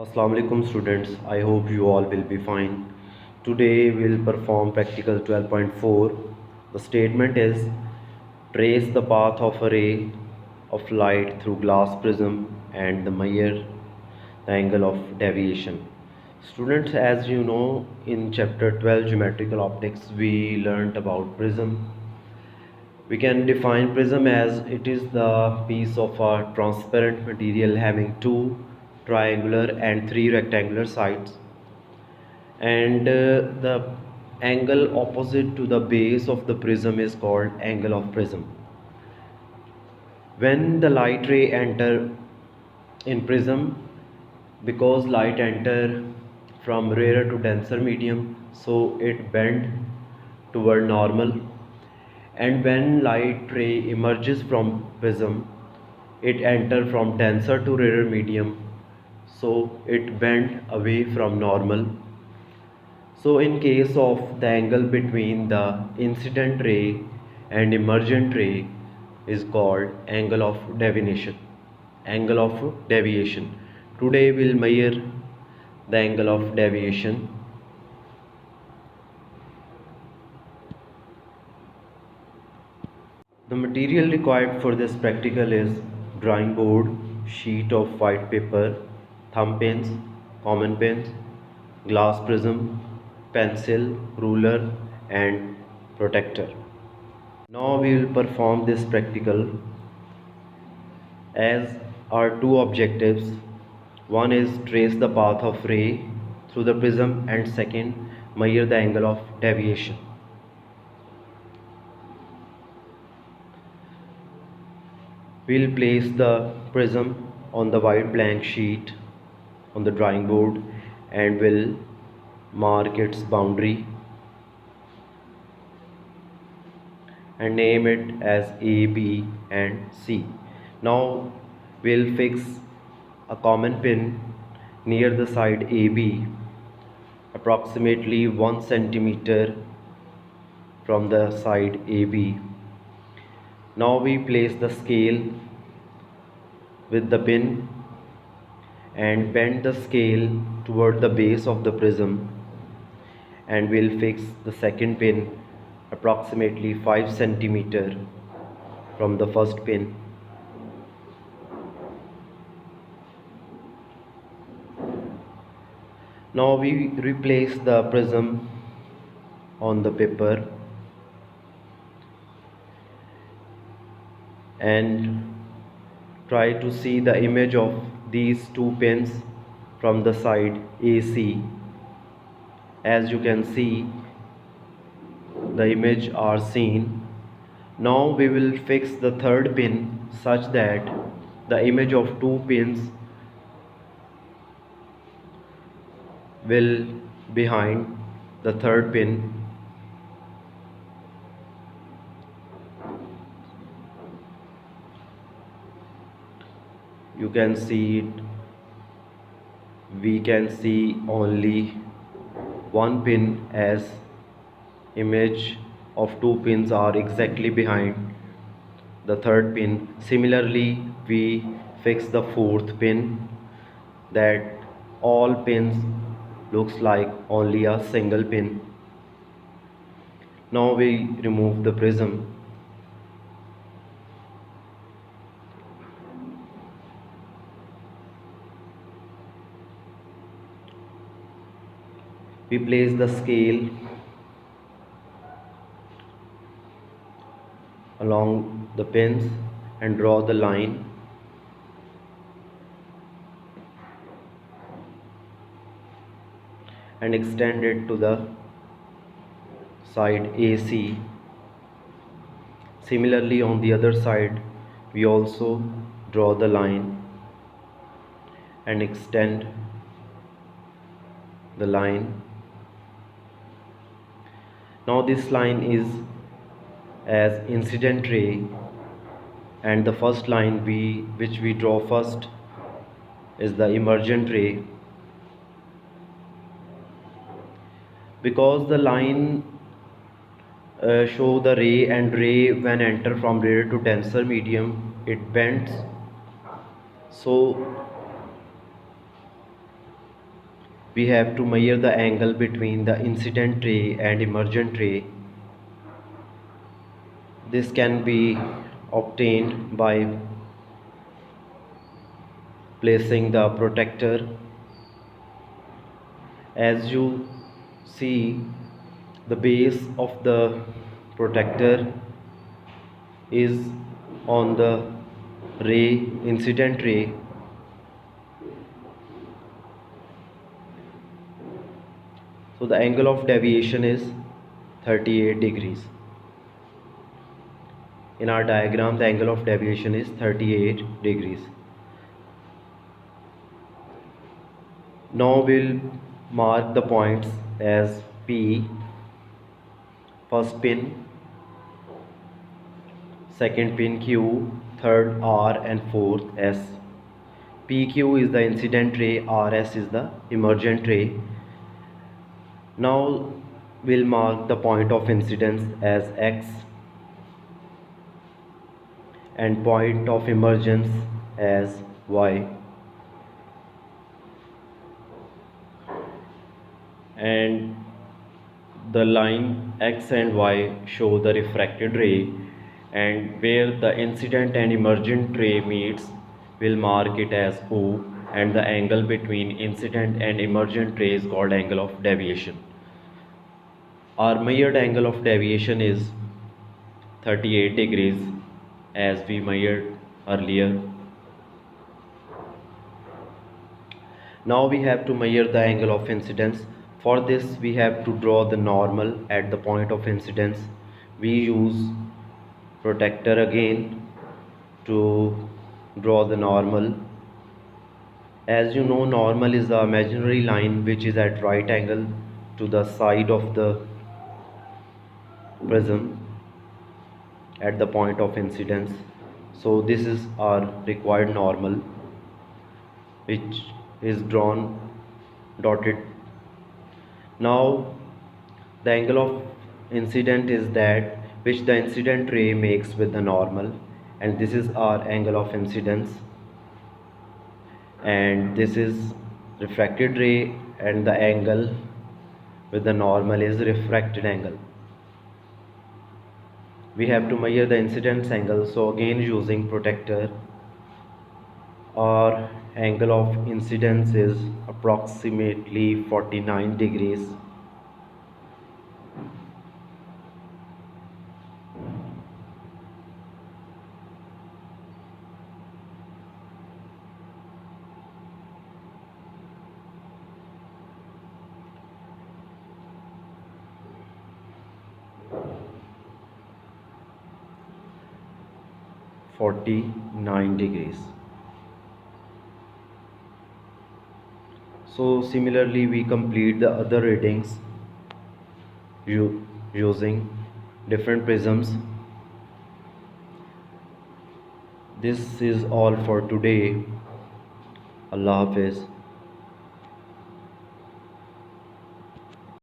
Assalamu alaikum students, I hope you all will be fine. Today we'll perform practical 12.4. The statement is trace the path of a ray of light through glass prism and measure the angle of deviation. Students, as you know, in chapter 12 geometrical optics we learnt about prism. We can define prism as it is the piece of a transparent material having two triangular and three rectangular sides, and the angle opposite to the base of the prism is called angle of prism. When the light ray enter in prism, because light enter from rarer to denser medium, so it bend toward normal, and when light ray emerges from prism, it enter from denser to rarer medium, so it bend away from normal. So in case of the angle between the incident ray and emergent ray is called angle of deviation. Angle of deviation. Today we'll measure the angle of deviation. The material required for this practical is drawing board, sheet of white paper, thumb pens, common pens, glass prism, pencil, ruler and protractor. Now we will perform this practical as our two objectives. One is trace the path of ray through the prism, and second, measure the angle of deviation. We'll place the prism on the white blank sheet on the drawing board and will mark its boundary and name it as A, B and C. Now we'll fix a common pin near the side AB, approximately 1 centimeter from the side AB. Now we place the scale with the pin and bend the scale toward the base of the prism, and we'll fix the second pin approximately 5 centimeter from the first pin. Now we replace the prism on the paper and try to see the image of these two pins from the side AC. As you can see, the image are seen. Now we will fix the third pin such that the image of two pins will behind the third pin. You can see it. We can see only one pin as image of two pins are exactly behind the third pin. Similarly, we fix the fourth pin that all pins looks like only a single pin. Now we remove the prism. We place the scale along the pins and draw the line. And extend it to the side AC. Similarly, on the other side, we also draw the line and extend the line. Now this line is as incident ray, and the first line which we draw first is the emergent ray. Because the line show the ray, and ray when enter from rarer to denser medium, it bends. So we have to measure the angle between the incident ray and emergent ray. This can be obtained by placing the protector. As you see, the base of the protector is on the ray, incident ray. So the angle of deviation is 38 degrees. In our diagram, the angle of deviation is 38 degrees. Now we'll mark the points as P, first pin, second pin Q, third R and fourth S. PQ is the incident ray, RS is the emergent ray. Now we'll mark the point of incidence as X and point of emergence as Y. And the line X and Y show the refracted ray, and where the incident and emergent ray meets, we'll mark it as O, and the angle between incident and emergent ray is called angle of deviation. Our measured angle of deviation is 38 degrees as we measured earlier. Now we have to measure the angle of incidence. For this we have to draw the normal at the point of incidence. We use protector again to draw the normal. As you know, normal is the imaginary line which is at right angle to the side of the prism at the point of incidence. So this is our required normal, which is drawn dotted. Now the angle of incident is that which the incident ray makes with the normal, and this is our angle of incidence, and this is refracted ray, and the angle with the normal is refracted angle. We have to measure the incidence angle, so again using protector, our angle of incidence is approximately 49 degrees. So similarly we complete the other readings using different prisms. This is all for today. Allah Hafiz.